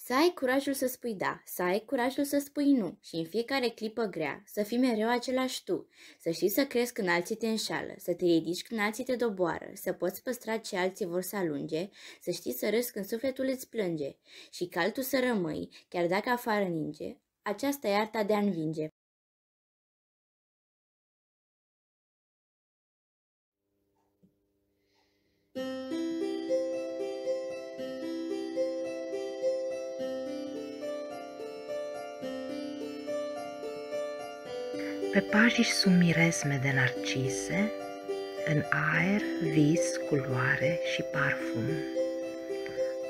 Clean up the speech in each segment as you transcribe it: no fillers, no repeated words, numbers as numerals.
Să ai curajul să spui da, să ai curajul să spui nu și în fiecare clipă grea să fii mereu același tu, să știi să crezi când alții te înșală, să te ridici când alții te doboară, să poți păstra ce alții vor să alunge, să știi să râzi când sufletul îți plânge și că altul să rămâi, chiar dacă afară ninge, aceasta e arta de a învinge. Pe pajiș sunt miresme de narcise, în aer vis, culoare și parfum.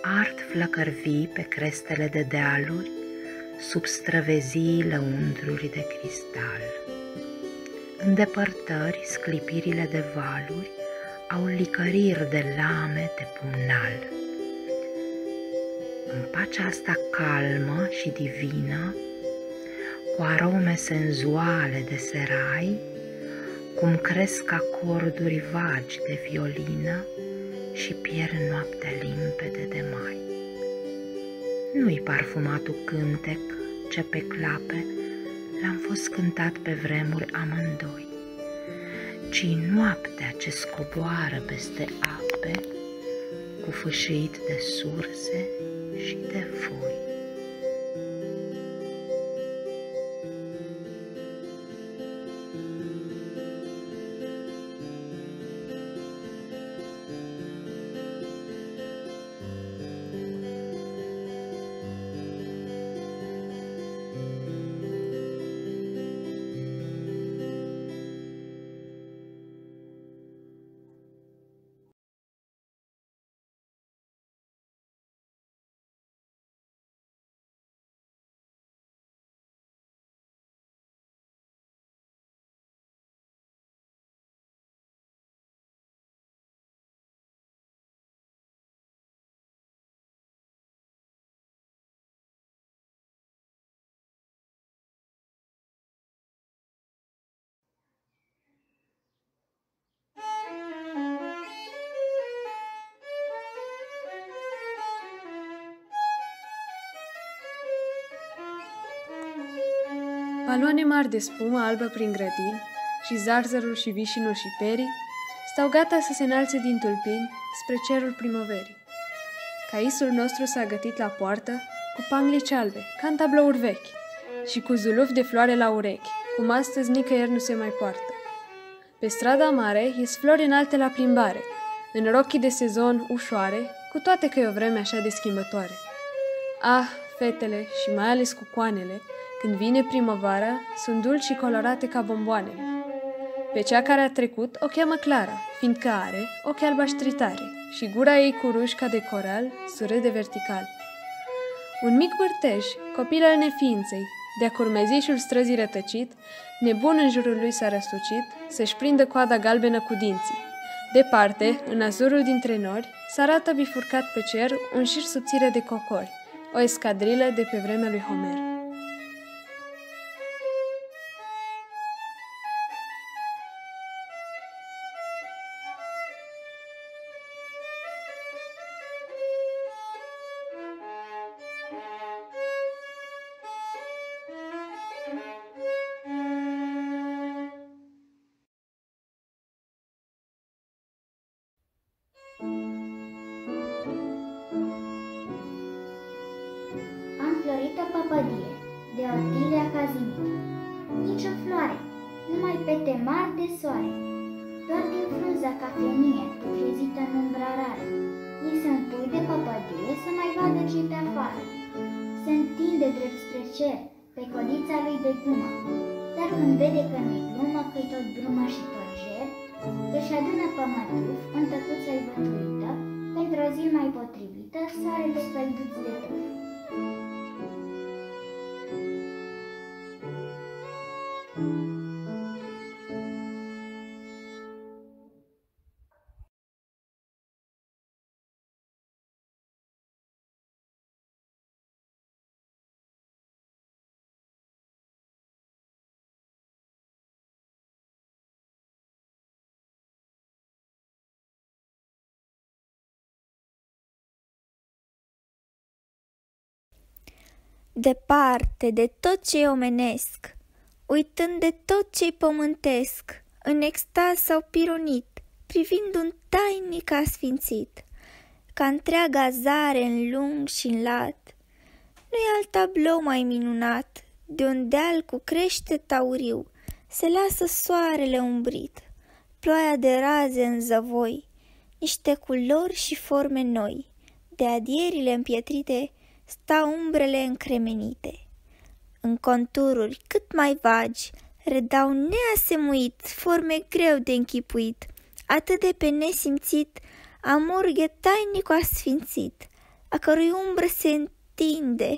Ard flăcări vii pe crestele de dealuri, sub străvezii lăundruri de cristal. În depărtări, sclipirile de valuri au licăriri de lame de pumnal. În pacea asta calmă și divină, cu arome senzuale de serai, cum cresc acorduri vagi de violină și pierd noaptea limpede de mai. Nu-i parfumatul cântec ce pe clape l-am fost cântat pe vremuri amândoi, ci noaptea ce scoboară peste ape, cu fâșâit de surse și de foi. Baloane mari de spumă albă prin grădini și zarzărul și vișinul și perii stau gata să se înalțe din tulpini spre cerul primăverii. Caisul nostru s-a gătit la poartă cu panglici albe, ca în tablouri vechi, și cu zuluf de floare la urechi, cum astăzi nicăieri nu se mai poartă. Pe strada mare ies flori înalte la plimbare, în rochii de sezon ușoare, cu toate că e o vreme așa de schimbătoare. Ah, fetele și mai ales cucoanele, când vine primăvara, sunt dulci și colorate ca bomboanele. Pe cea care a trecut o cheamă Clara, fiindcă are ochi albaștri tare și gura ei cu ruși ca de coral surâde vertical. Un mic vârtej, copil al neființei, de-a curmezișul străzii rătăcit, nebun în jurul lui s-a răsucit, să-și prindă coada galbenă cu dinții. Departe, în azurul dintre nori, s-arată bifurcat pe cer un șir subțire de cocori, o escadrilă de pe vremea lui Homer. Am florit o păpădie, de Otilia Cazimir. Nici o floare, numai pete mari de soare, doar din frunza cafenie, trezită în umbra rară. Ei se întui de păpădie să mai vadă ce pe afară. Se întinde drept spre cer, pe codița lui de gumă, dar când vede că nu-i glumă, că-i tot brumă și tot ger, își adună pămătuf în tăcuța-i bătuită, pentru o zi mai potrivită, soarele călduț de tuf. departe de tot ce-i omenesc, uitând de tot ce-i pământesc, în extaz s-au pironit, privind un tainic asfințit, ca întreaga zare în lung și în lat. Nu-i alt tablou mai minunat, de un deal cu crește tauriu, se lasă soarele umbrit, ploaia de raze în zăvoi, niște culori și forme noi, de adierile împietrite stau umbrele încremenite. În contururi cât mai vagi, redau neasemuit forme greu de închipuit, atât de pe nesimțit, amurghe tainic asfințit, a cărui umbră se întinde,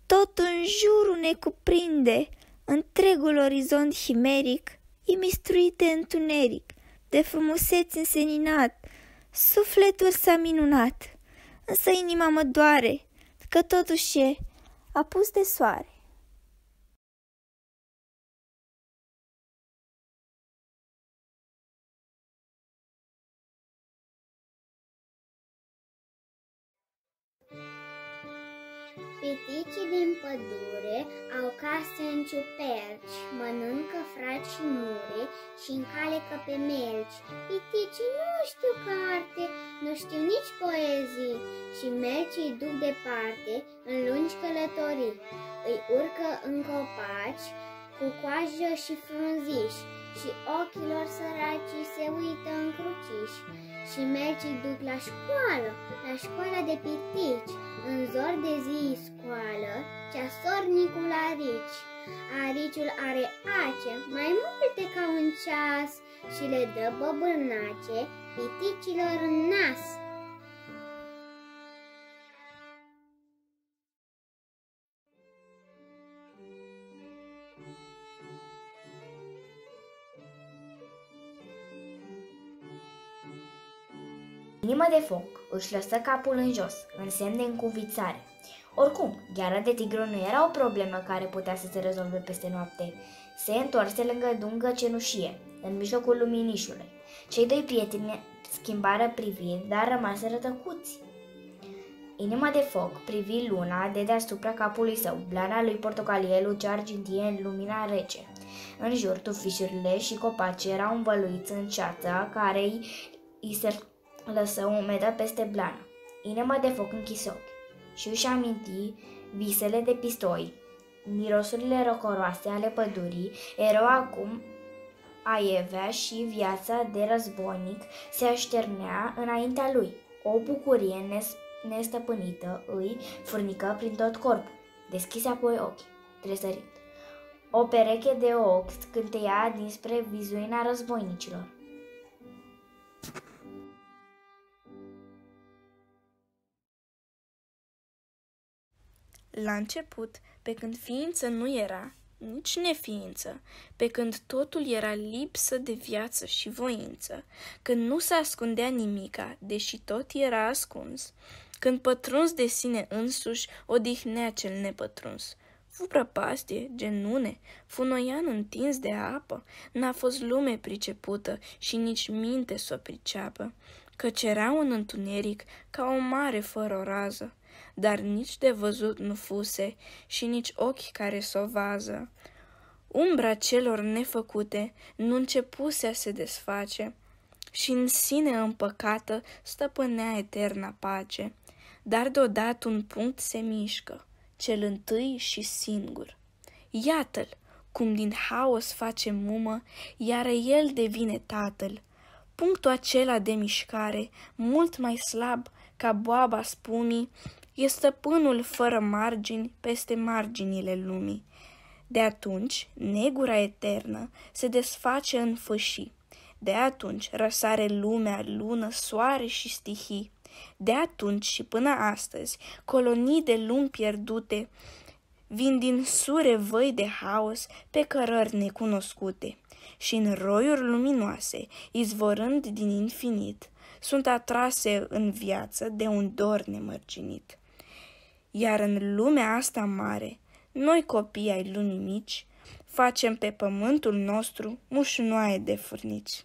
tot în jurul ne cuprinde, întregul orizont himeric, e mistruit de întuneric, de frumuseți înseninat, sufletul s-a minunat, însă inima mă doare, că totuși e apus de soare. Piticii din pădure au case în ciuperci, mănâncă frați și mure și încalecă pe melci. Piticii nu știu carte, nu știu nici poezii și melcii îi duc departe în lungi călătorii. Îi urcă în copaci cu coajă și frunziși și ochilor săracii se uită în cruciși. Și melcii duc la școala de pitici. În zor de zi îi scoală ceasornicul arici. Ariciul are ace mai multe ca un ceas și le dă băbâlnace piticilor în nas. Inima de foc își lăsă capul în jos, în semn de încuvițare. Oricum, gheara de tigru nu era o problemă care putea să se rezolve peste noapte. Se întoarse lângă dungă cenușie, în mijlocul luminișului. Cei doi prieteni schimbară priviri, dar rămaseră tăcuți. Inima de foc privi luna de deasupra capului său. Blana lui portocalie lucea argintie în lumina rece. În jur, tufișurile și copacii erau învăluiți în ceața care îi se lăsă umedă peste blană. Inima de foc închise ochii și își aminti visele de pistoi. Mirosurile răcoroase ale pădurii erau acum aievea și viața de războinic se așternea înaintea lui. O bucurie nestăpânită îi furnică prin tot corpul. Deschise apoi ochii, tresărind. O pereche de ochi scânteia dinspre vizuina războinicilor. La început, pe când ființă nu era, nici neființă, pe când totul era lipsă de viață și voință, când nu se ascundea nimica, deși tot era ascuns, când pătruns de sine însuși odihnea cel nepătruns. Fu prăpastie, genune, fu noian întins de apă, n-a fost lume pricepută și nici minte s-o priceapă, căci era un întuneric ca o mare fără o rază, dar nici de văzut nu fuse și nici ochi care s-o vază. Umbra celor nefăcute nu începuse a se desface și în sine împăcată stăpânea eterna pace, dar deodată un punct se mișcă, cel întâi și singur. Iată-l, cum din haos face mumă, iar el devine tatăl. Punctul acela de mișcare, mult mai slab ca boaba spumii, e stăpânul fără margini peste marginile lumii. De atunci, negura eternă se desface în fâșii. De atunci răsare lumea, lună, soare și stihii. De atunci și până astăzi, colonii de lumi pierdute vin din sure văi de haos pe cărări necunoscute și în roiuri luminoase, izvorând din infinit, sunt atrase în viață de un dor nemărginit. Iar în lumea asta mare, noi copii ai lumii mici, facem pe pământul nostru mușnoaie de furnici.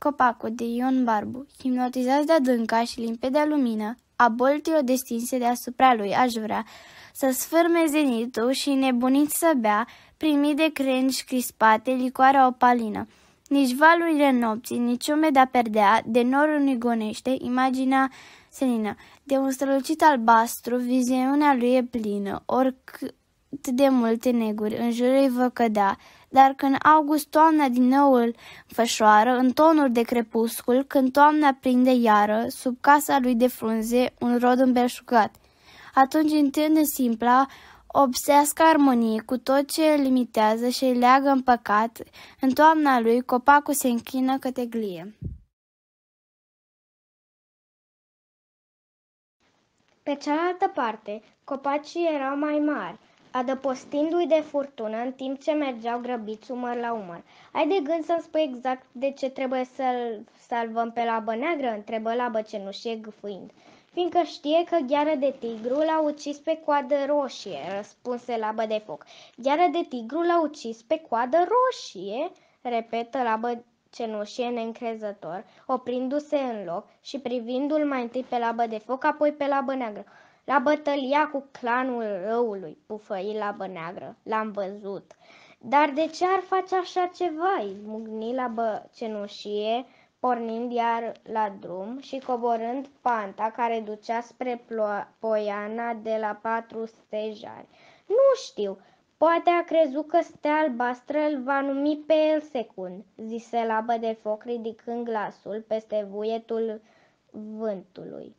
copacul de Ion Barbu, hipnotizați de adânca și limpedea lumină, a boltii o destinse deasupra lui, aș vrea să sfârme zenitul și nebunit să bea, primit de crengi crispate, licoarea opalină. Nici valurile nopții, nici umeda perdea, de norul nu-i gonește imaginea senină. De un strălucit albastru, viziunea lui e plină, oricât de multe neguri în jurul îi vă cădea, dar când august toamna din nou îl fășoară, în tonuri de crepuscul, când toamna prinde iară, sub casa lui de frunze, un rod îmbelșugat. Atunci întinde simpla, obsească armonie cu tot ce îl limitează și îi leagă în păcat, în toamna lui copacul se închină către glie. Pe cealaltă parte, copacii erau mai mari, adăpostindu-i de furtună în timp ce mergeau grăbiți umăr la umăr. Ai de gând să-mi spui exact de ce trebuie să-l salvăm pe Labă Neagră? Întrebă Labă Cenușie gâfâind. Fiindcă știe că Gheară de Tigru l-a ucis pe Coadă Roșie, răspunse Labă de Foc. Gheară de Tigru l-a ucis pe Coadă Roșie? Repetă Labă Cenușie neîncrezător, oprindu-se în loc și privindu-l mai întâi pe Labă de Foc, apoi pe Labă Neagră. La bătălia cu clanul răului, pufăi Labă Neagră. L-am văzut. Dar de ce ar face așa ceva? Izbucni Labă Cenușie, pornind iar la drum și coborând panta care ducea spre Poiana de la 4 stejari. Nu știu, poate a crezut că Stea Albastră îl va numi pe el secund, zise Labă de Foc ridicând glasul peste vuietul vântului.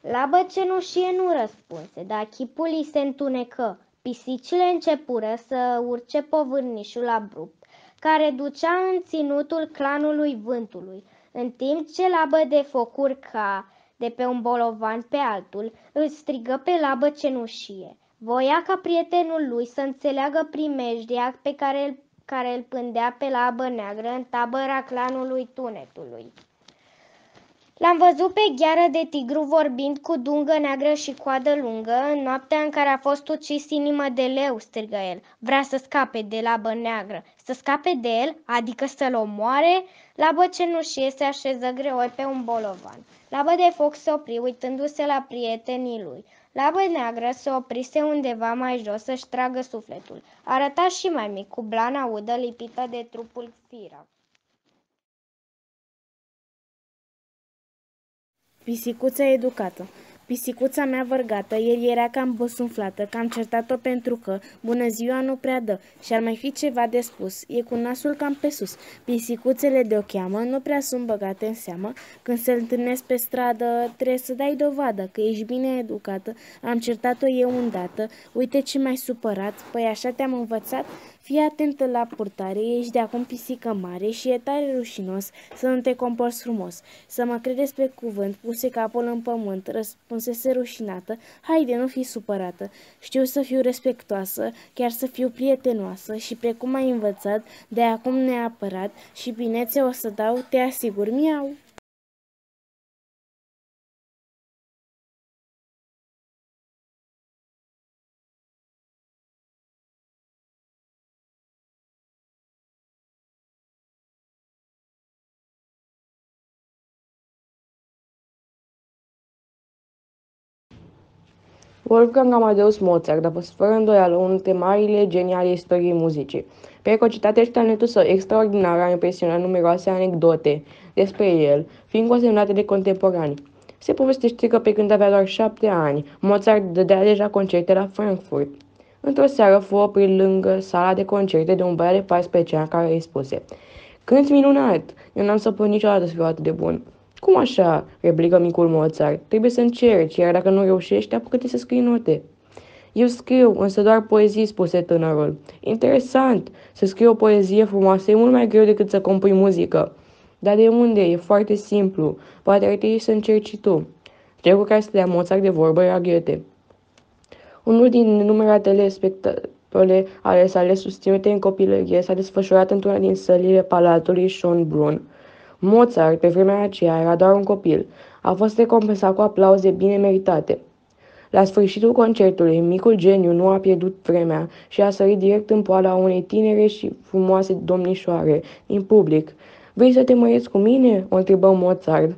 Labă Cenușie nu răspunse, dar chipul îi se întunecă. Pisicile începură să urce povârnișul abrupt, care ducea în ținutul clanului vântului, în timp ce Labă de Foc urca de pe un bolovan pe altul, îl strigă pe Labă Cenușie. Voia ca prietenul lui să înțeleagă primejdia pe care îl pândea pe Labă Neagră în tabăra clanului Tunetului. L-am văzut pe Gheară de Tigru vorbind cu Dungă Neagră și Coadă Lungă în noaptea în care a fost ucis Inimă de Leu, strigă el. Vrea să scape de Labă Neagră. Să scape de el? Adică să-l omoare? Labă Cenușie se așeză greoi pe un bolovan. Labă de Foc se opri uitându-se la prietenii lui. Labă Neagră se oprise undeva mai jos să-și tragă sufletul. Arăta și mai mic, cu blana udă lipită de trupul firav. Pisicuța educată. Pisicuța mea vărgată, ieri era cam bosunflată, că am certat-o pentru că bună ziua nu prea dă și ar mai fi ceva de spus, e cu nasul cam pe sus. Pisicuțele de-o cheamă nu prea sunt băgate în seamă, când se întâlnesc pe stradă trebuie să dai dovadă că ești bine educată, am certat-o eu îndată, uite ce m-ai supărat, păi așa te-am învățat? Fii atentă la purtare, ești de acum pisică mare și e tare rușinos să nu te comporți frumos. Să mă credeți pe cuvânt, puse capul în pământ, răspunsese rușinată, haide, nu fi supărată. Știu să fiu respectoasă, chiar să fiu prietenoasă și precum ai învățat, de acum neapărat și binețe o să dau, te asigur, miau. Wolfgang Amadeus Mozart a fost fără îndoială unul dintre marile genii ale istoriei muzicii. Precocitatea și talentul său extraordinar a impresionat numeroase anecdote despre el, fiind consemnate de contemporani. Se povestește că pe când avea doar 7 ani, Mozart dădea deja concerte la Frankfurt. Într-o seară fu oprit lângă sala de concerte de un băiat de 14 ani care îi spuse: "Cânti minunat! Eu n-am să pot niciodată să fiu atât de bun." "Cum așa?" replică micul Mozart. "Trebuie să încerci, iar dacă nu reușești, apucă-te să scrii note." "Eu scriu, însă doar poezii," spuse tânărul. "Interesant! Să scrii o poezie frumoasă e mult mai greu decât să compui muzică." "Dar de unde? E foarte simplu. Poate ar trebui să încerci și tu." Cel cu care stătea Mozart de vorbă era Goethe. Unul din numeratele spectacole ale sale susținute în copilărie s-a desfășurat într-una din sălile Palatului Schönbrunn. Mozart, pe vremea aceea, era doar un copil. A fost recompensat cu aplauze bine meritate. La sfârșitul concertului, micul geniu nu a pierdut vremea și a sărit direct în poala unei tinere și frumoase domnișoare din public. Vrei să te măreți cu mine?" o întrebă Mozart.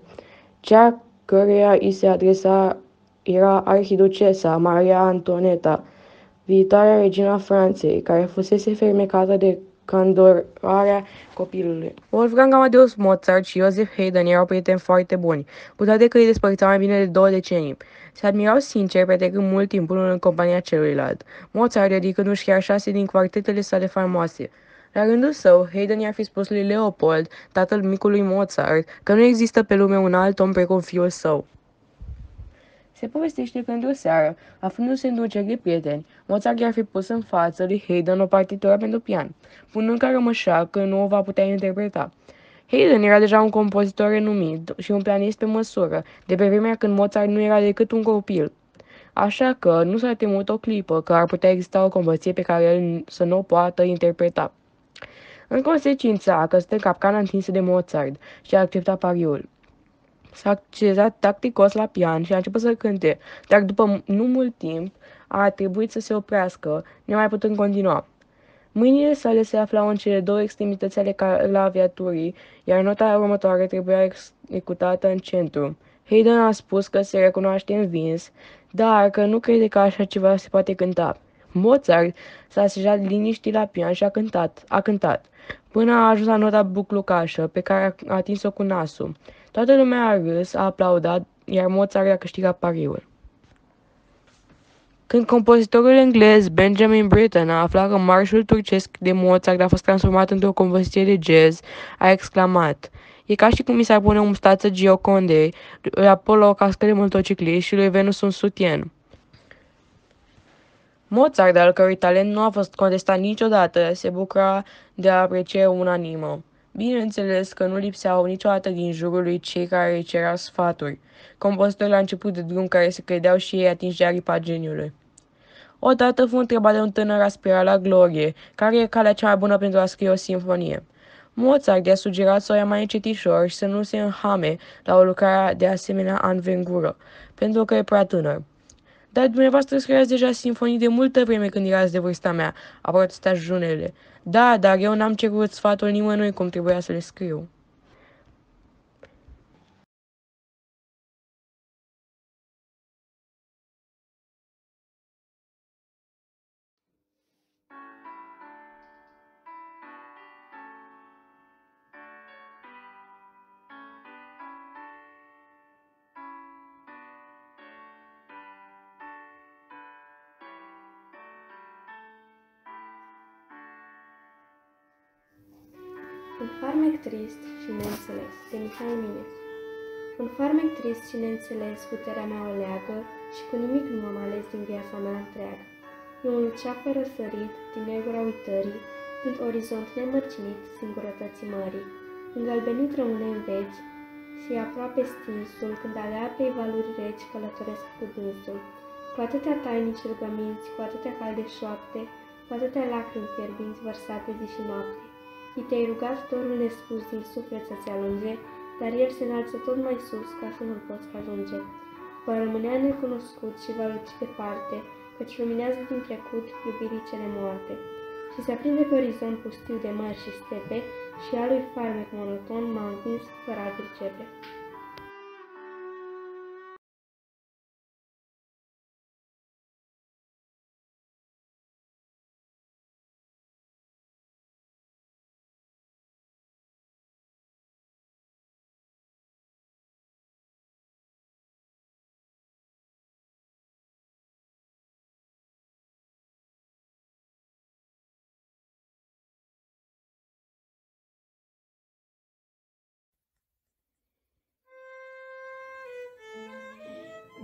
Cea căreia îi se adresa era arhiducesa Maria Antoneta, viitoarea regina Franței, care fusese fermecată de candorarea copilului. Wolfgang Amadeus Mozart și Joseph Haydn erau prieteni foarte buni, cu toate că îi despărțeau mai bine de 2 decenii. Se admirau sincer, petrecând mult timp unul în compania celuilalt. Mozart dedicându-și chiar 6 din quartetele sale faimoase. La rândul său, Haydn i-a fi spus lui Leopold, tatăl micului Mozart, că nu există pe lume un alt om precum fiul său. Se povestește că într-o seară, aflându-se într-un cerc de prieteni, Mozart i-ar fi pus în față lui Haydn o partitură pentru pian, punând ca rămășa că nu o va putea interpreta. Haydn era deja un compozitor renumit și un pianist pe măsură, de pe vremea când Mozart nu era decât un copil. Așa că nu s-a temut o clipă că ar putea exista o compoziție pe care el să nu o poată interpreta. În consecință, a căzut în capcana întinsă de Mozart și a acceptat pariul. S-a accezat tacticos la pian și a început să cânte, dar după nu mult timp a trebuit să se oprească, nemai putând continua. Mâinile sale se aflau în cele 2 extremități ale claviaturii, iar nota următoare trebuia executată în centru. Haydn a spus că se recunoaște învins, dar că nu crede că așa ceva se poate cânta. Mozart s-a așezat liniștit la pian și a cântat, până a ajuns la nota buclucașă, pe care a atins-o cu nasul. Toată lumea a râs, a aplaudat, iar Mozart a câștigat pariul. Când compozitorul englez Benjamin Britten a aflat că marșul turcesc de Mozart a fost transformat într-o compoziție de jazz, a exclamat: "E ca și cum mi s-ar pune un stață Giocondei, lui Apollo o cască de motociclist și lui Venus un sutien." Mozart, al cărui talent nu a fost contestat niciodată, se bucura de apreciere unanimă. Bineînțeles că nu lipseau niciodată din jurul lui cei care îi cereau sfaturi, compozitori la început de drum care se credeau și ei atinși de aripa geniului. Odată fu întrebat de un tânăr aspirat la glorie, care e calea cea mai bună pentru a scrie o simfonie. Mozart i-a sugerat să o ia mai încetișor și să nu se înhame la o lucrare de asemenea anvengură, pentru că e prea tânăr. "Dar dumneavoastră scriați deja simfonii de multă vreme când erați de vârsta mea," a protestat junele. "Da, dar eu n-am cerut sfatul nimănui cum trebuia să le scriu." Un farmec trist și neînțeles, de Mihai Eminescu. Un farmec trist și neînțeles puterea mea o leagă și cu nimic nu m-am ales din viața mea întreagă. E un lucea fără sărit, din negura uitării, dând orizont nemărcinit singurătății mării. Îngălbenit rămâne în veci și aproape stinsul, când alea pe valuri reci călătoresc cu dânsul. Cu atâtea tainici rugăminți, cu atâtea calde șoapte, cu atâtea lacrimi fierbinți vărsate zi și noapte. I te-ai rugat dorul nespus din suflet să-ți alunge, dar el se înalță tot mai sus ca să nu-l poți ajunge. Va rămânea necunoscut și va luci departe, căci luminează din trecut iubirii cele moarte. Și se aprinde pe orizont pustiu de mări și stepe și a lui farmec monoton m-a învins fără a pricepe.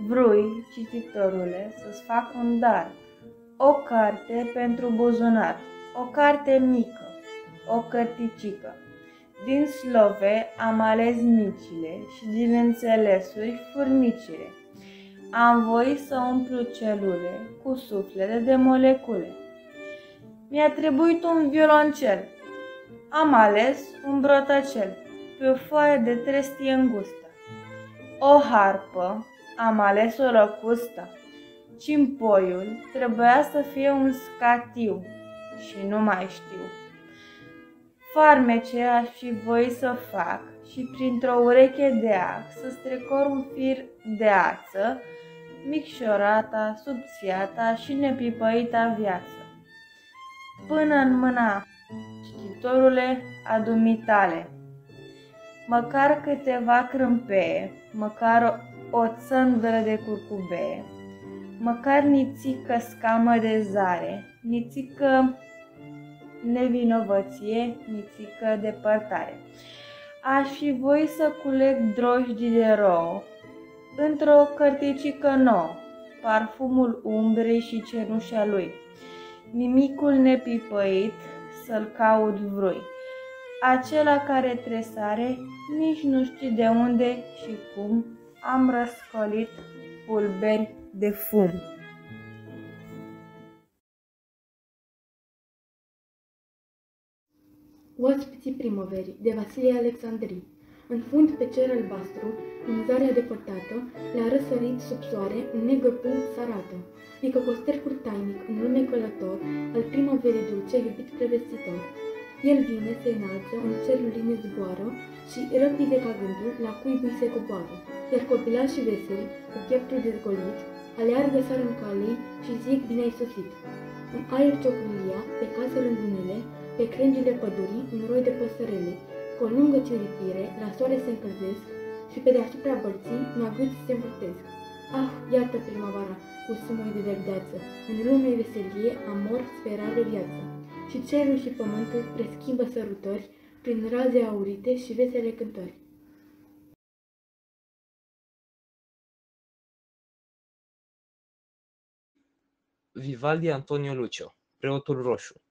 Vrui, cititorule, să-ți fac un dar, o carte pentru buzunar, o carte mică, o cărticică. Din slove am ales micile și din înțelesuri furnicile. Am voit să umplu celule cu suflete de molecule. Mi-a trebuit un violoncel. Am ales un brotăcel pe o foaie de trestie îngustă. O harpă, am ales o lăcustă. Cimpoiul trebuia să fie un scatiu și nu mai știu. Farmece aș fi voit să fac și printr-o ureche de ac să strecor un fir de ață, micșorata, subțiata și nepipăita viață. Până în mâna, cititorule, a dumitale, măcar câteva crâmpeie, măcar o țândră de curcubee, măcar nițică scamă de zare, nițică nevinovăție, nițică depărtare. Aș fi voit să culeg drojdii de rouă într-o cărticică nouă, parfumul umbrei și cenușa lui, nimicul nepipăit să-l caut vrui, acela care tresare, nici nu știi de unde și cum, am răscolit pulberi de fum. Oaspeții primăverii, de Vasilie Alexandrii. În fund pe cer albastru, în zarea depărtată, le-a răsărit sub soare un negru punct sărată. Mică costercul tainic, în lume călător, al primăverii dulce, iubit prevestitor. El vine, se înalță, în cerul line zboară și, repede ca gândul, la cuibui se coboară. Iar copilașii veseli, cu pieptul dezgolit, aleargă sar în calei și zic bine ai sosit. În aer ciocârlia, pe case rândunele, pe crengile pădurii, un roi de păsărele, cu o lungă ciripire, la soare se încălzesc și pe deasupra bălții, nagâți se învârtesc. Ah, iată primăvara, cu sumuri de verdeață, în lume veselie, amor, sperare, viață. Și cerul și pământul preschimbă sărutări, prin raze aurite și vesele cântări. Vivaldi Antonio Lucio, preotul roșu.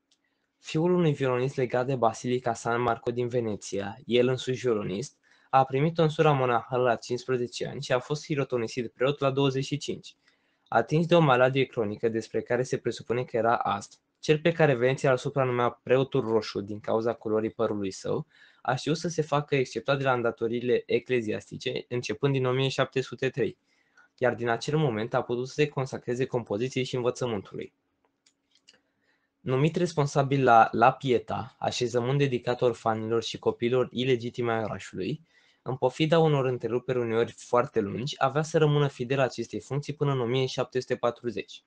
Fiul unui violonist legat de Basilica San Marco din Veneția, el însuși violonist, a primit tonsura monahală la 15 ani și a fost hirotonisit preot la 25. Atins de o maladie cronică despre care se presupune că era astm, cel pe care Veneția îl supranumea preotul roșu din cauza culorii părului său, a știut să se facă exceptat de la îndatoririle ecleziastice începând din 1703, iar din acel moment a putut să se consacreze compoziției și învățământului. Numit responsabil la Pieta, așezământ dedicat orfanilor și copiilor ilegitime ai orașului, în pofida unor întreruperi uneori foarte lungi, avea să rămână fidel acestei funcții până în 1740.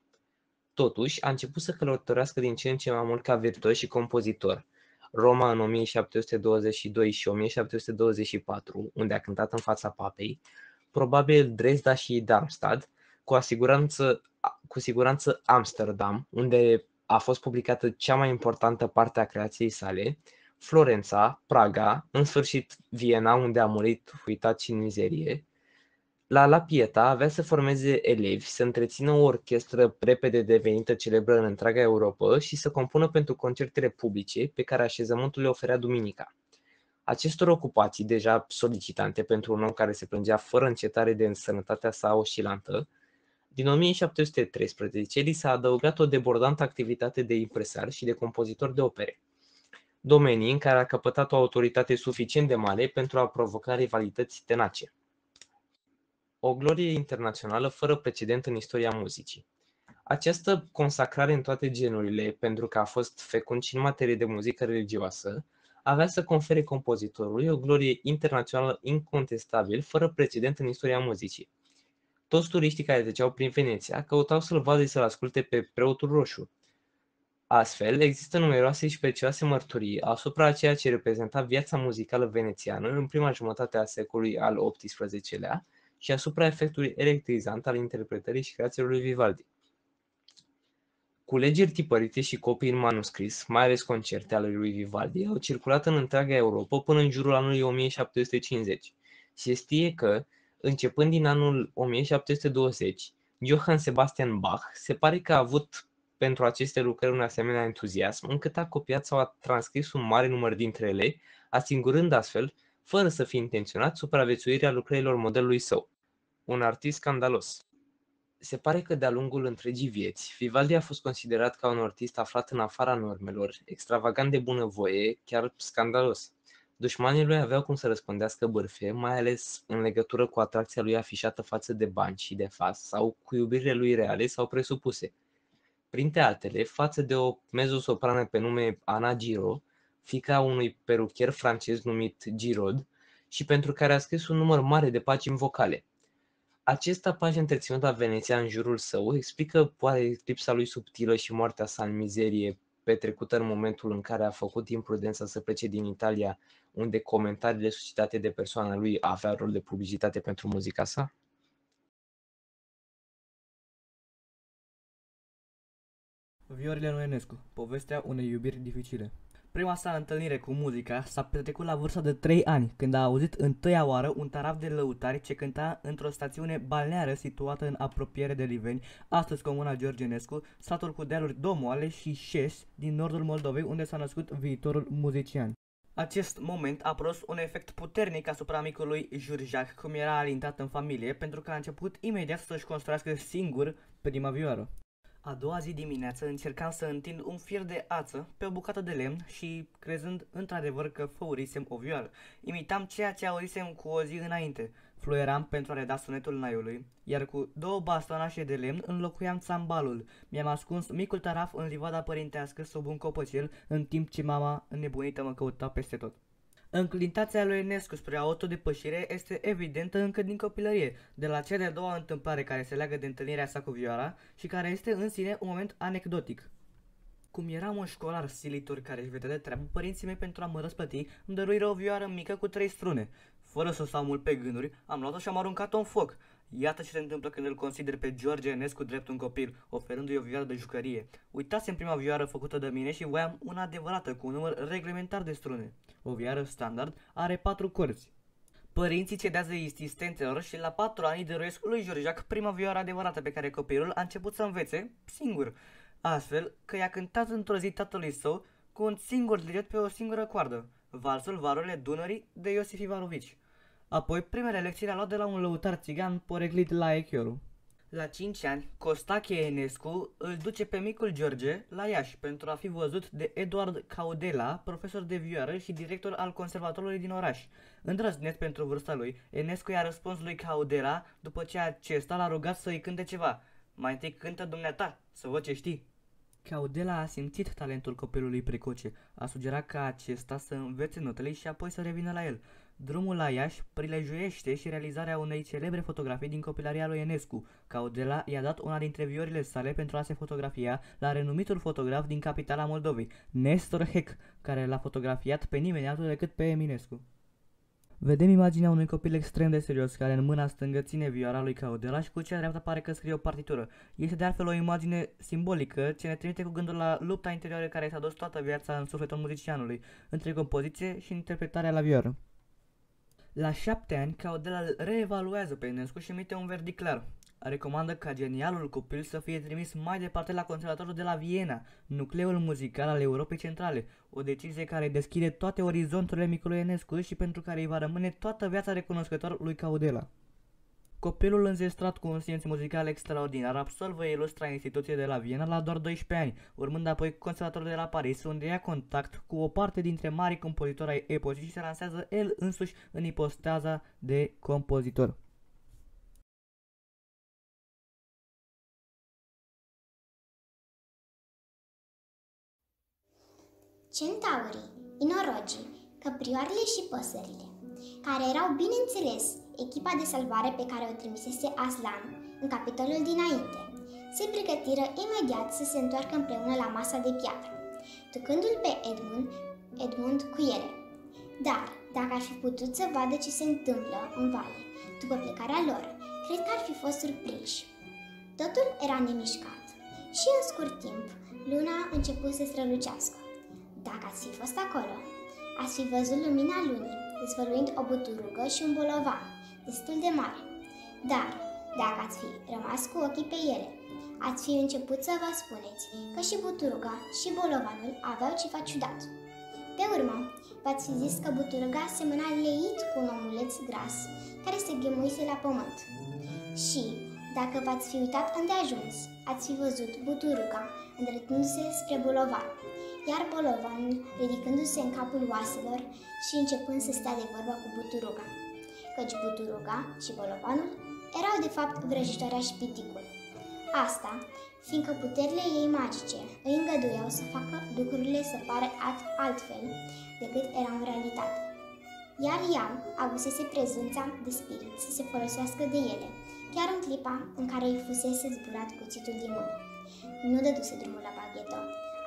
Totuși, a început să călătorească din ce în ce mai mult ca virtuos și compozitor. Roma în 1722 și 1724, unde a cântat în fața papei, probabil Dresda și Darmstadt, cu siguranță Amsterdam, unde a fost publicată cea mai importantă parte a creației sale, Florența, Praga, în sfârșit Viena, unde a murit uitat și în mizerie. La Pieta avea să formeze elevi, să întrețină o orchestră repede devenită celebră în întreaga Europa și să compună pentru concertele publice pe care așezământul le oferea duminica. Acestor ocupații, deja solicitante pentru un om care se plângea fără încetare de sănătatea sa oscilantă, din 1713 li s-a adăugat o debordantă activitate de impresar și de compozitor de opere, domenii în care a căpătat o autoritate suficient de mare pentru a provoca rivalități tenace. O glorie internațională fără precedent în istoria muzicii. Această consacrare în toate genurile, pentru că a fost fecund și în materie de muzică religioasă, avea să confere compozitorului o glorie internațională incontestabil, fără precedent în istoria muzicii. Toți turiștii care treceau prin Veneția căutau să-l vadă și să-l asculte pe preotul roșu. Astfel, există numeroase și precioase mărturii asupra a ceea ce reprezenta viața muzicală venețiană în prima jumătate a secolului al XVIII-lea și asupra efectului electrizant al interpretării și creațiilor lui Vivaldi. Culegeri tipărite și copii în manuscris, mai ales concerte ale lui Vivaldi, au circulat în întreaga Europa până în jurul anului 1750. Se știe că, începând din anul 1720, Johann Sebastian Bach se pare că a avut pentru aceste lucrări un asemenea entuziasm, încât a copiat sau a transcris un mare număr dintre ele, asigurând astfel, fără să fie intenționat, supraviețuirea lucrărilor modelului său. Un artist scandalos. Se pare că de-a lungul întregii vieți, Vivaldi a fost considerat ca un artist aflat în afara normelor, extravagant de bunăvoie, chiar scandalos. Dușmanii lui aveau cum să răspândească bârfe, mai ales în legătură cu atracția lui afișată față de bani și de fas sau cu iubirile lui reale sau presupuse. Printre altele, față de o mezzosoprană pe nume Anna Giro, fiica unui peruchier francez numit Giraud și pentru care a scris un număr mare de pagini vocale. Acest tapaj întreținut la Veneția în jurul său explică oare lipsa lui subtilă și moartea sa în mizerie, petrecută în momentul în care a făcut imprudența să plece din Italia, unde comentariile suscitate de persoana lui avea rol de publicitate pentru muzica sa? Viorile lui Enescu, povestea unei iubiri dificile. Prima sa întâlnire cu muzica s-a petrecut la vârsta de 3 ani, când a auzit întâia oară un taraf de lăutari ce cânta într-o stațiune balneară situată în apropiere de Liveni, astăzi comuna George Enescu, satul cu dealuri domoale și șes din nordul Moldovei, unde s-a născut viitorul muzician. Acest moment a produs un efect puternic asupra micului Jurjac, cum era alintat în familie, pentru că a început imediat să-și construiască singur prima vioară. A doua zi dimineață încercam să întind un fir de ață pe o bucată de lemn și, crezând într-adevăr că făurisem o vioară, imitam ceea ce auzisem cu o zi înainte. Fluieram pentru a reda sunetul naiului, iar cu 2 bastonașe de lemn înlocuiam țambalul. Mi-am ascuns micul taraf în livada părintească sub un copăcel, în timp ce mama înnebunită mă căuta peste tot. Înclintația lui Enescu spre autodepășire este evidentă încă din copilărie, de la cea de-a doua întâmplare care se leagă de întâlnirea sa cu vioara și care este în sine un moment anecdotic. Cum eram un școlar silitor care își vedea de treabă, părinții mei, pentru a mă răsplăti, îmi dăruiră o vioară mică cu 3 strune. Fără să stau mult pe gânduri, am luat-o și am aruncat-o în foc. Iată ce se întâmplă când îl consider pe George Enescu drept un copil, oferându-i o vioară de jucărie. Uitasem prima vioară făcută de mine și voiam una adevărată, cu un număr reglementar de strune. O vioară standard are 4 corzi. Părinții cedează insistențelor și la 4 ani dăruiesc lui Jurjac prima vioară adevărată pe care copilul a început să învețe singur, astfel că i-a cântat într-o zi tatălui său cu un singur deget pe o singură coardă, valsul Varurile Dunării de Iosif Ivarovici. Apoi, primele lecții le-a luat de la un lăutar țigan poreclit la Echiorul. La 5 ani, Costache Enescu îl duce pe micul George la Iași pentru a fi văzut de Eduard Caudela, profesor de vioară și director al conservatorului din oraș. Îndrăzneț pentru vârsta lui, Enescu i-a răspuns lui Caudela după ce acesta l-a rugat să-i cânte ceva. Mai întâi cântă dumneata, să văd ce știi. Caudela a simțit talentul copilului precoce, a sugerat ca acesta să învețe notele și apoi să revină la el. Drumul la Iași prilejuiește și realizarea unei celebre fotografii din copilăria lui Enescu. Caudela i-a dat una dintre viorile sale pentru a se fotografia la renumitul fotograf din capitala Moldovei, Nestor Heck, care l-a fotografiat pe nimeni altul decât pe Eminescu. Vedem imaginea unui copil extrem de serios care în mâna stângă ține vioara lui Caudela și cu cea dreaptă pare că scrie o partitură. Este de altfel o imagine simbolică ce ne trimite cu gândul la lupta interioară care s-a dus toată viața în sufletul muzicianului, între compoziție și interpretarea la vioară. La 7 ani, Caudela îl reevaluează pe Enescu și emite un verdict clar. Recomandă ca genialul copil să fie trimis mai departe la conservatorul de la Viena, nucleul muzical al Europei Centrale, o decizie care deschide toate orizonturile micului Enescu și pentru care îi va rămâne toată viața recunoscător lui Caudela. Copilul înzestrat cu un simț muzical extraordinar absolvă ilustra instituție de la Viena la doar 12 ani, urmând apoi conservatorul de la Paris, unde ia contact cu o parte dintre marii compozitori ai epocii și se lansează el însuși în ipostaza de compozitor. Centaurii, inorogii, căprioarele și păsările, care erau, bineînțeles, echipa de salvare pe care o trimisese Aslan în capitolul dinainte, se pregătiră imediat să se întoarcă împreună la masa de piatră, ducându-l pe Edmund cu ele. Dar, dacă ar fi putut să vadă ce se întâmplă în vale după plecarea lor, cred că ar fi fost surprinși. Totul era nemișcat și, în scurt timp, luna a început să strălucească. Dacă ați fi fost acolo, ați fi văzut lumina lunii, dezvăluind o buturugă și un bolovan, destul de mare. Dar, dacă ați fi rămas cu ochii pe ele, ați fi început să vă spuneți că și buturuga și bolovanul aveau ceva ciudat. Pe urmă, v-ați fi zis că buturuga semăna leit cu un omuleț gras care se ghemuise la pământ. Și, dacă v-ați fi uitat îndeajuns, ați fi văzut buturuga îndreptându-se spre bolovan, iar bolovanul ridicându-se în capul oaselor și începând să stea de vorbă cu buturuga, căci buturuga și bolovanul erau de fapt vrăjitoarea și piticul. Asta, fiindcă puterile ei magice îi îngăduiau să facă lucrurile să pară altfel decât erau în realitate. Iar ea avusese prezența de spirit să se folosească de ele, chiar în clipa în care îi fusese zburat cuțitul din mână. Nu dăduse drumul la baghetă,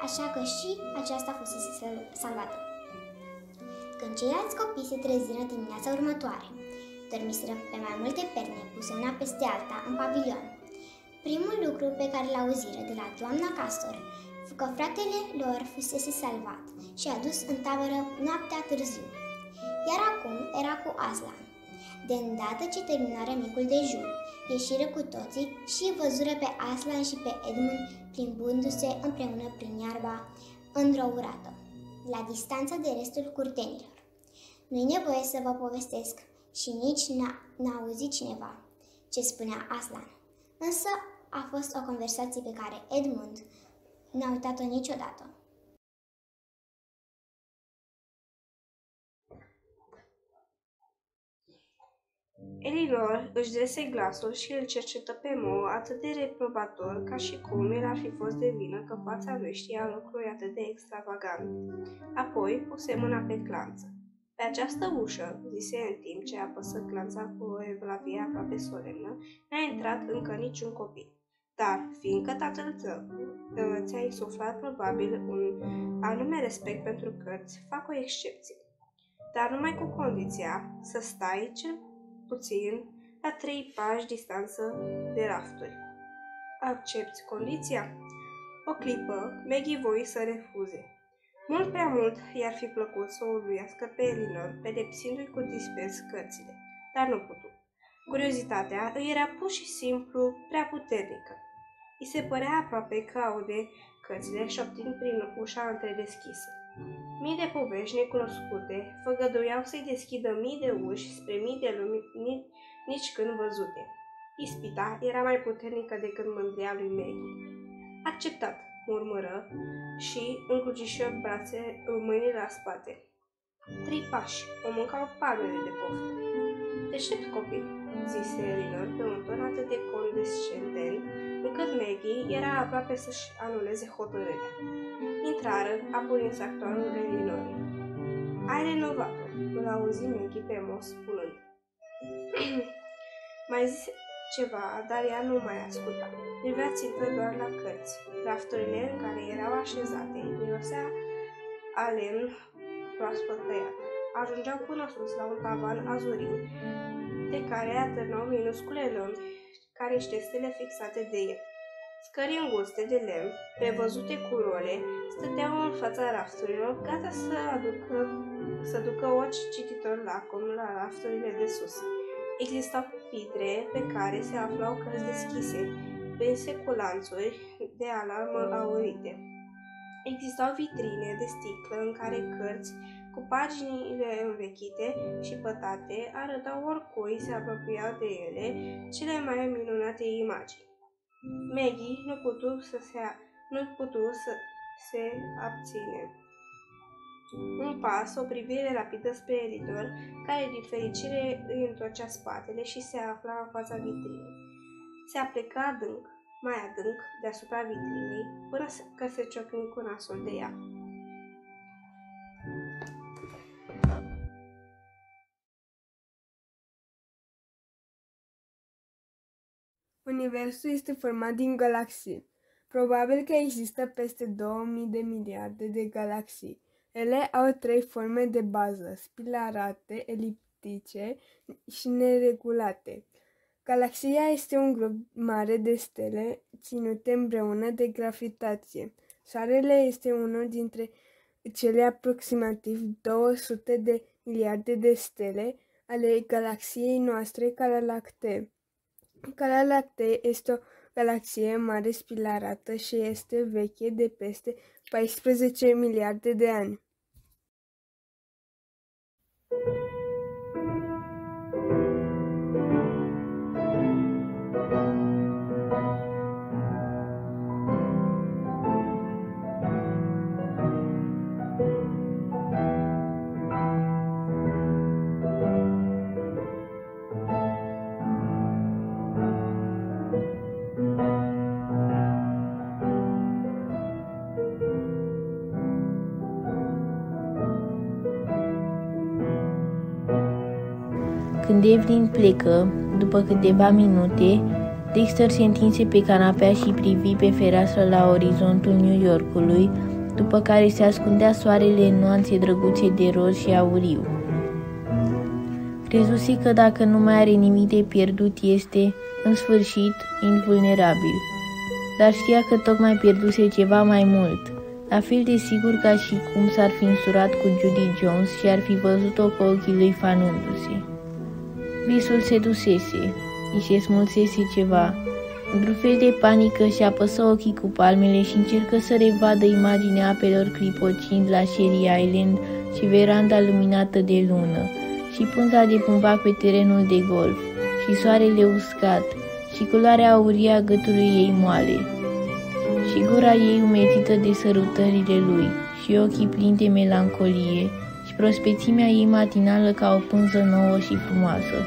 așa că și aceasta fusese salvată. Când ceilalți copii se treziră dimineața următoare, dormiseră pe mai multe perne puse una peste alta în pavilion. Primul lucru pe care l-auziră de la doamna Castor fu că fratele lor fusese salvat și adus în tabără noaptea târziu. Iar acum era cu Aslan. De îndată ce terminară micul dejun, ieșiră cu toții și văzură pe Aslan și pe Edmund plimbându-se împreună prin iarba îndrourată, la distanță de restul curtenilor. Nu-i nevoie să vă povestesc și nici n-a auzit cineva ce spunea Aslan, însă a fost o conversație pe care Edmund n-a uitat-o niciodată. Elinor își dese glasul și îl cercetă pe Mo atât de reprobator ca și cum el ar fi fost de vină că fața lui știa lucruri atât de extravagante. Apoi puse mâna pe clanță. Pe această ușă, zise în timp ce apăsă clanța cu o evlavie aproape solemnă, n-a intrat încă niciun copil. Dar, fiindcă tatăl tău ți-a insuflat probabil un anume respect pentru cărți, fac o excepție. Dar numai cu condiția să stai cel puțin la 3 pași distanță de rafturi. Accepți condiția? O clipă, Maggie voi să refuze. Mult prea mult i-ar fi plăcut să o uluiască pe Elinor, pedepsindu-i cu dispreț cărțile, dar nu putu. Curiozitatea îi era pur și simplu prea puternică. I se părea aproape că aude cărțile șoptind prin ușa întredeschisă. Mii de povești necunoscute făgăduiau să-i deschidă mii de uși spre mii de lumi nici când văzute. Ispita era mai puternică decât mândria lui Maggie. Acceptat, murmură și încrucișă mâinile la spate. 3 pași, o mâncau palmele de poftă. Deștept copil, zise Elinor pe un ton atât de condescendent, încât Maggie era aproape să-și anuleze hotărârea. Intrară apoi în sectorul Elinorii. Ai renovat-o, îl auzi Maggie pe Mo spunând. Mai zis ceva, dar ea nu mai asculta. Privea țintă doar la cărți. Rafturile în care erau așezate mirosea a lemn proaspăt tăiat. Ajungeau până sus la un tavan azuriu, de care atârnau minuscule lămpi ca niște stele fixate de el. Scări înguste de lemn, prevăzute cu role, stăteau în fața rafturilor, gata să ducă orice cititor lacom la rafturile de sus. Existau pupitre pe care se aflau cărți deschise, prinse cu lanțuri de alarmă aurite. Existau vitrine de sticlă în care cărți cu paginile învechite și pătate arătau oricui se apropiau de ele cele mai minunate imagini. Maggie nu putu să se abține. Un pas, o privire rapidă spre Elinor, care din fericire îi întorcea spatele și se afla în fața vitrinei. Se aplecă adânc, mai adânc, deasupra vitrinei, până că se ciocni cu nasul de ea. Universul este format din galaxii. Probabil că există peste 2000 de miliarde de galaxii. Ele au 3 forme de bază, spilarate, eliptice și neregulate. Galaxia este un glob mare de stele ținute împreună de gravitație. Soarele este unul dintre cele aproximativ 200 de miliarde de stele ale galaxiei noastre Calea Lactee. Calea Lactee este o galaxie mare spilarată și este veche de peste 14 miliarde de ani. Când Evelyn plecă, după câteva minute, Dexter se întinse pe canapea și privi pe fereastră la orizontul New Yorkului, după care se ascundea soarele în nuanțe drăguțe de roz și auriu. Crezuse că dacă nu mai are nimic de pierdut este, în sfârșit, invulnerabil. Dar știa că tocmai pierduse ceva mai mult, la fel de sigur ca și cum s-ar fi însurat cu Judy Jones și ar fi văzut-o cu ochii lui fanându-se. Visul se dusese, îi se smulsese ceva. Într-un fel de panică și apăsă ochii cu palmele și încercă să revadă imaginea apelor clipocind la Sherry Island și veranda luminată de lună, și punta de bumbac pe terenul de golf, și soarele uscat, și culoarea aurie a gâtului ei moale, și gura ei umețită de sărutările lui, și ochii plini de melancolie, și prospețimea ei matinală ca o pânză nouă și frumoasă.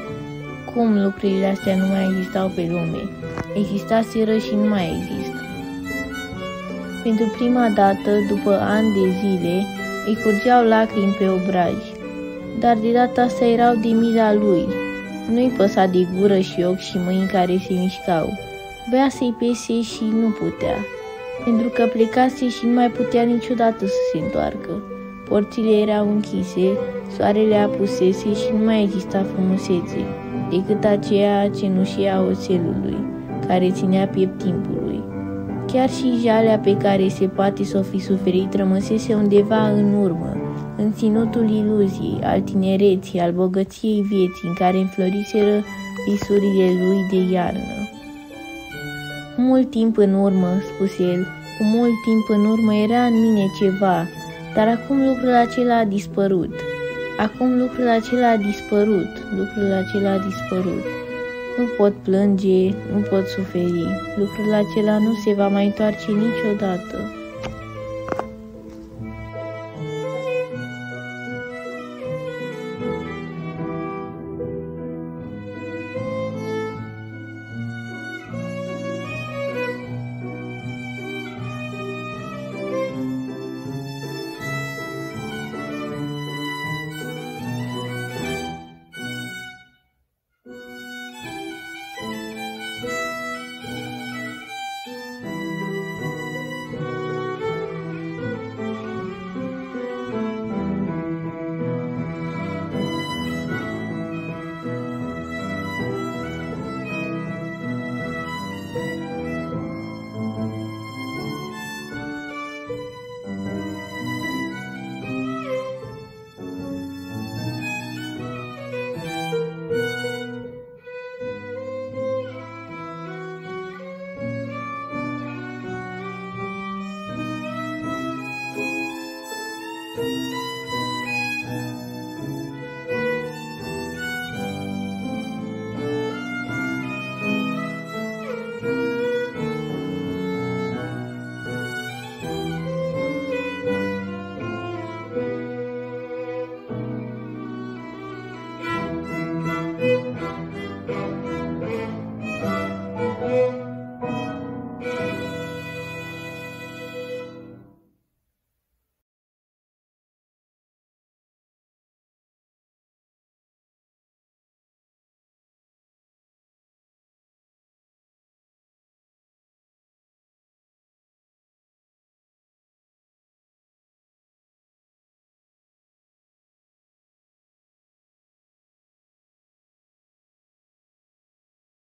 Cum lucrurile astea nu mai existau pe lume? Existaseră și nu mai există. Pentru prima dată, după ani de zile, îi curgeau lacrimi pe obraji, dar de data asta erau de mila lui. Nu-i păsa de gură și ochi și mâini care se mișcau. Voia să-i pese și nu putea, pentru că plecase și nu mai putea niciodată să se întoarcă. Porțile erau închise, soarele apusese și nu mai exista frumusețe, decât aceea cenușie a oțelului, care ținea piept timpului. Chiar și jalea pe care se poate s-o fi suferit rămăsese undeva în urmă, în ținutul iluziei, al tinereții, al bogăției vieții, în care înfloriseră visurile lui de iarnă. Cu mult timp în urmă, spuse el, cu mult timp în urmă era în mine ceva, dar acum lucrul acela a dispărut. Acum lucrul acela a dispărut, lucrul acela a dispărut. Nu pot plânge, nu pot suferi, lucrul acela nu se va mai întoarce niciodată.